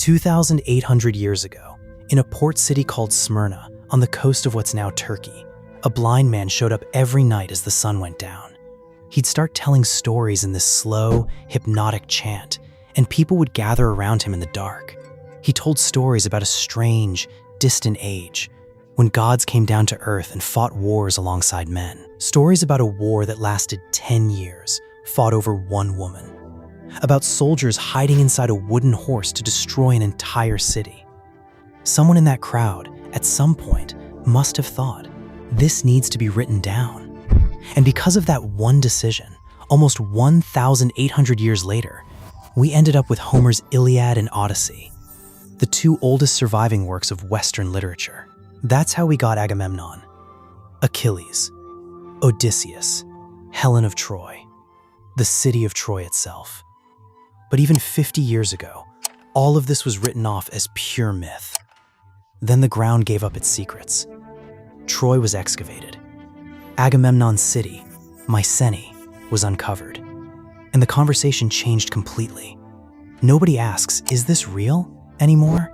2,800 years ago, in a port city called Smyrna, on the coast of what's now Turkey, a blind man showed up every night as the sun went down. He'd start telling stories in this slow, hypnotic chant, and people would gather around him in the dark. He told stories about a strange, distant age, when gods came down to earth and fought wars alongside men. Stories about a war that lasted 10 years, fought over one woman. About soldiers hiding inside a wooden horse to destroy an entire city. Someone in that crowd, at some point, must have thought, this needs to be written down. And because of that one decision, almost 1,800 years later, we ended up with Homer's Iliad and Odyssey, the two oldest surviving works of Western literature. That's how we got Agamemnon, Achilles, Odysseus, Helen of Troy, the city of Troy itself. But even 50 years ago, all of this was written off as pure myth. Then the ground gave up its secrets. Troy was excavated. Agamemnon's city, Mycenae, was uncovered. And the conversation changed completely. Nobody asks, is this real anymore?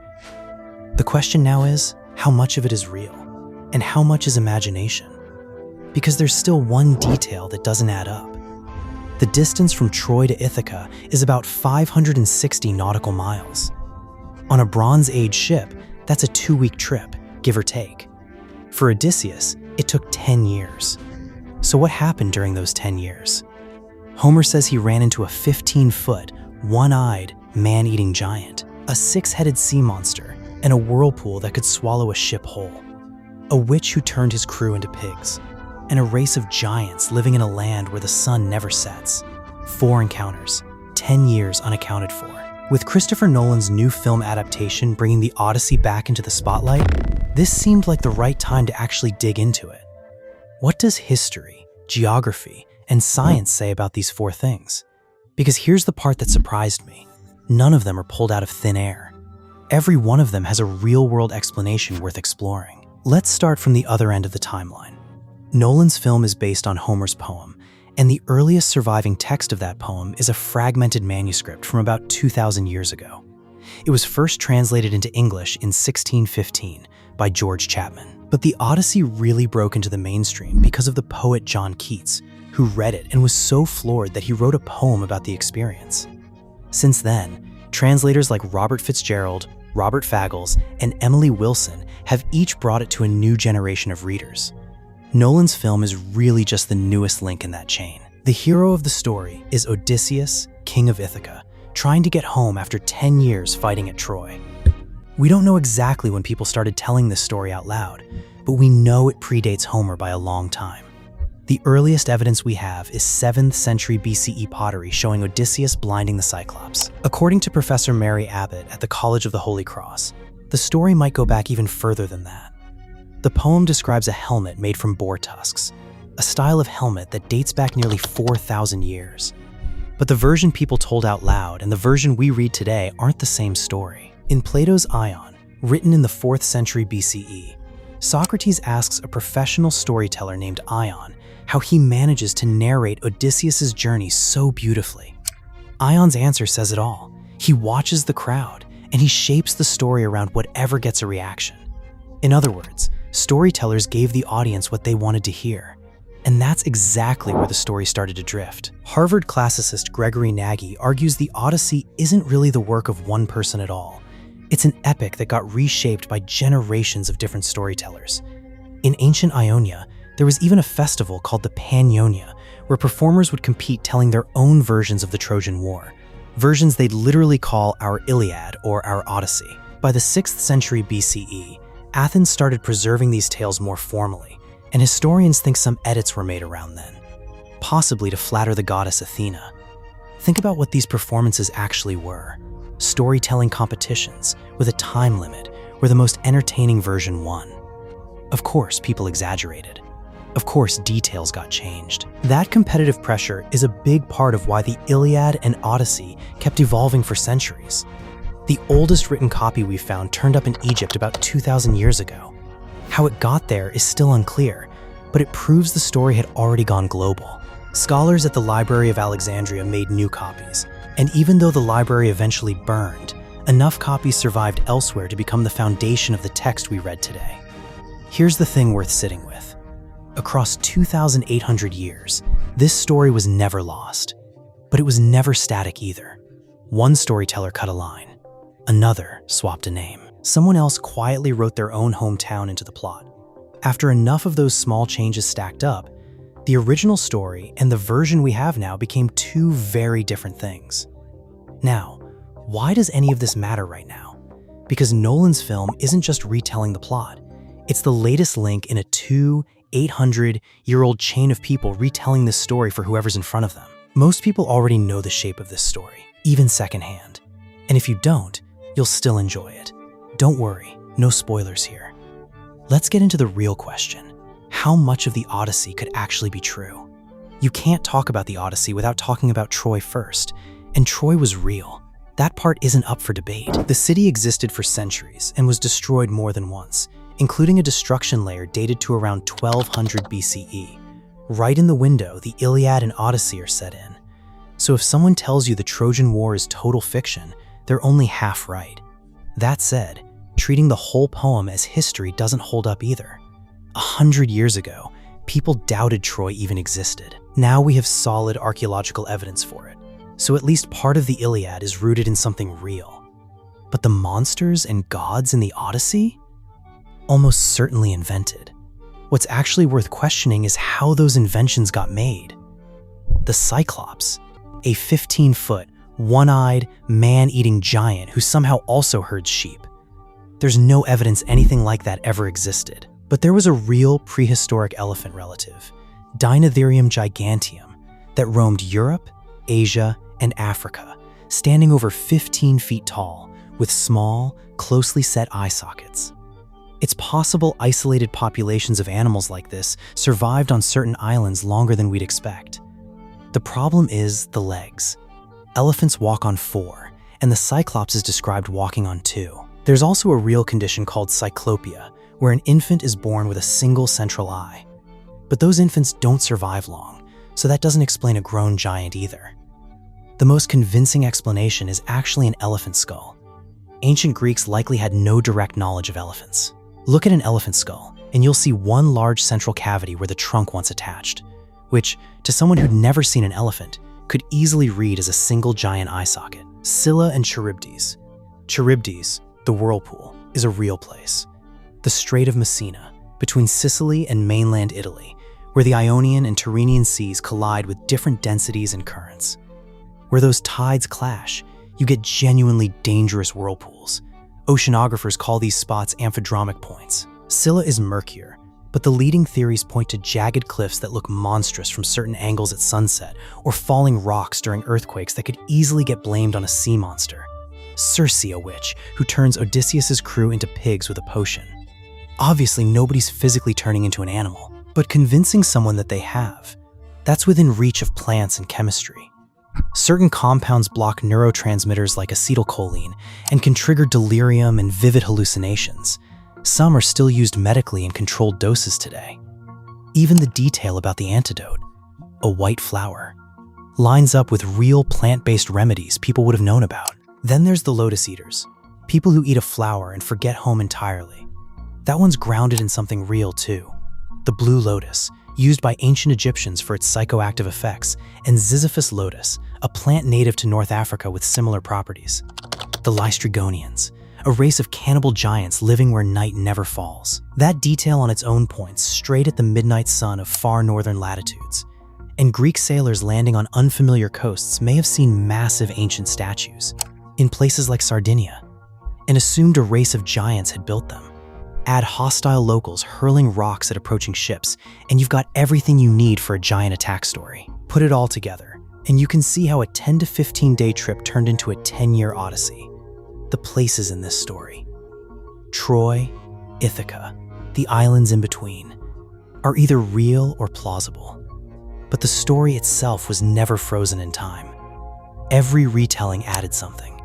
The question now is, how much of it is real? And how much is imagination? Because there's still one detail that doesn't add up. The distance from Troy to Ithaca is about 560 nautical miles. On a Bronze Age ship, that's a 2-week trip, give or take. For Odysseus, it took 10 years. So what happened during those 10 years? Homer says he ran into a 15-foot, one-eyed, man-eating giant, a 6-headed sea monster, and a whirlpool that could swallow a ship whole, a witch who turned his crew into pigs, and a race of giants living in a land where the sun never sets. 4 encounters, 10 years unaccounted for. With Christopher Nolan's new film adaptation bringing the Odyssey back into the spotlight, this seemed like the right time to actually dig into it. What does history, geography, and science say about these 4 things? Because here's the part that surprised me. None of them are pulled out of thin air. Every one of them has a real-world explanation worth exploring. Let's start from the other end of the timeline. Nolan's film is based on Homer's poem, and the earliest surviving text of that poem is a fragmented manuscript from about 2,000 years ago. It was first translated into English in 1615 by George Chapman. But the Odyssey really broke into the mainstream because of the poet John Keats, who read it and was so floored that he wrote a poem about the experience. Since then, translators like Robert Fitzgerald, Robert Fagles, and Emily Wilson have each brought it to a new generation of readers. Nolan's film is really just the newest link in that chain. The hero of the story is Odysseus, king of Ithaca, trying to get home after 10 years fighting at Troy. We don't know exactly when people started telling this story out loud, but we know it predates Homer by a long time. The earliest evidence we have is 7th century BCE pottery showing Odysseus blinding the Cyclops. According to Professor Mary Abbott at the College of the Holy Cross, the story might go back even further than that. The poem describes a helmet made from boar tusks, a style of helmet that dates back nearly 4,000 years. But the version people told out loud and the version we read today aren't the same story. In Plato's Ion, written in the 4th century BCE, Socrates asks a professional storyteller named Ion how he manages to narrate Odysseus's journey so beautifully. Ion's answer says it all. He watches the crowd, and he shapes the story around whatever gets a reaction. In other words, storytellers gave the audience what they wanted to hear. And that's exactly where the story started to drift. Harvard classicist Gregory Nagy argues the Odyssey isn't really the work of one person at all. It's an epic that got reshaped by generations of different storytellers. In ancient Ionia, there was even a festival called the Pannonia, where performers would compete telling their own versions of the Trojan War, versions they'd literally call our Iliad or our Odyssey. By the 6th century BCE, Athens started preserving these tales more formally, and historians think some edits were made around then, possibly to flatter the goddess Athena. Think about what these performances actually were. Storytelling competitions with a time limit where the most entertaining version won. Of course, people exaggerated. Of course, details got changed. That competitive pressure is a big part of why the Iliad and Odyssey kept evolving for centuries. The oldest written copy we found turned up in Egypt about 2,000 years ago. How it got there is still unclear, but it proves the story had already gone global. Scholars at the Library of Alexandria made new copies, and even though the library eventually burned, Enough copies survived elsewhere to become the foundation of the text we read today. Here's the thing worth sitting with. Across 2,800 years, this story was never lost. But it was never static either. One storyteller cut a line. Another swapped a name. Someone else quietly wrote their own hometown into the plot. After enough of those small changes stacked up, the original story and the version we have now became two very different things. Now, why does any of this matter right now? Because Nolan's film isn't just retelling the plot. It's the latest link in a 800-year-old chain of people retelling this story for whoever's in front of them. Most people already know the shape of this story, even secondhand. And if you don't, you'll still enjoy it. Don't worry, no spoilers here. Let's get into the real question. How much of the Odyssey could actually be true? You can't talk about the Odyssey without talking about Troy first, and Troy was real. That part isn't up for debate. The city existed for centuries and was destroyed more than once, including a destruction layer dated to around 1200 BCE. Right in the window, the Iliad and Odyssey are set in. So if someone tells you the Trojan War is total fiction, they're only half right. That said, treating the whole poem as history doesn't hold up either. 100 years ago, people doubted Troy even existed. Now we have solid archaeological evidence for it. So at least part of the Iliad is rooted in something real. But the monsters and gods in the Odyssey? Almost certainly invented. What's actually worth questioning is how those inventions got made. The Cyclops, a 15-foot, one-eyed, man-eating giant who somehow also herds sheep. There's no evidence anything like that ever existed. But there was a real prehistoric elephant relative, Dinotherium giganteum, that roamed Europe, Asia, and Africa, standing over 15 feet tall, with small, closely set eye sockets. It's possible isolated populations of animals like this survived on certain islands longer than we'd expect. The problem is the legs. Elephants walk on 4, and the Cyclops is described walking on 2. There's also a real condition called cyclopia, where an infant is born with a single central eye. But those infants don't survive long, so that doesn't explain a grown giant either. The most convincing explanation is actually an elephant skull. Ancient Greeks likely had no direct knowledge of elephants. Look at an elephant skull, and you'll see one large central cavity where the trunk once attached, which, to someone who'd never seen an elephant, could easily read as a single giant eye socket. Scylla and Charybdis. Charybdis, the whirlpool, is a real place. The Strait of Messina, between Sicily and mainland Italy, where the Ionian and Tyrrhenian seas collide with different densities and currents. Where those tides clash, you get genuinely dangerous whirlpools. Oceanographers call these spots amphidromic points. Scylla is murkier, but the leading theories point to jagged cliffs that look monstrous from certain angles at sunset, or falling rocks during earthquakes that could easily get blamed on a sea monster. Circe, a witch, who turns Odysseus' crew into pigs with a potion. Obviously, nobody's physically turning into an animal, but convincing someone that they have. That's within reach of plants and chemistry. Certain compounds block neurotransmitters like acetylcholine and can trigger delirium and vivid hallucinations. Some are still used medically in controlled doses today. Even the detail about the antidote, a white flower, lines up with real plant-based remedies people would have known about. Then there's the lotus eaters, people who eat a flower and forget home entirely. That one's grounded in something real too. The blue lotus, used by ancient Egyptians for its psychoactive effects, and Ziziphus lotus, a plant native to North Africa with similar properties. The Lystrigonians, a race of cannibal giants living where night never falls. That detail on its own points straight at the midnight sun of far northern latitudes. And Greek sailors landing on unfamiliar coasts may have seen massive ancient statues in places like Sardinia, and assumed a race of giants had built them. Add hostile locals hurling rocks at approaching ships, and you've got everything you need for a giant attack story. Put it all together, and you can see how a 10 to 15 day trip turned into a 10-year odyssey. The places in this story, Troy, Ithaca, the islands in between, are either real or plausible. But the story itself was never frozen in time. Every retelling added something,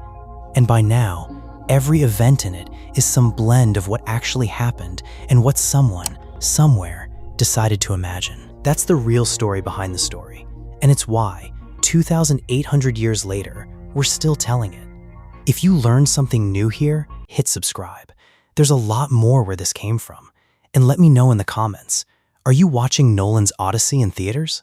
and by now, every event in it is some blend of what actually happened and what someone, somewhere, decided to imagine. That's the real story behind the story, and it's why, 2,800 years later, we're still telling it. If you learned something new here, hit subscribe. There's a lot more where this came from. And let me know in the comments, are you watching Nolan's Odyssey in theaters?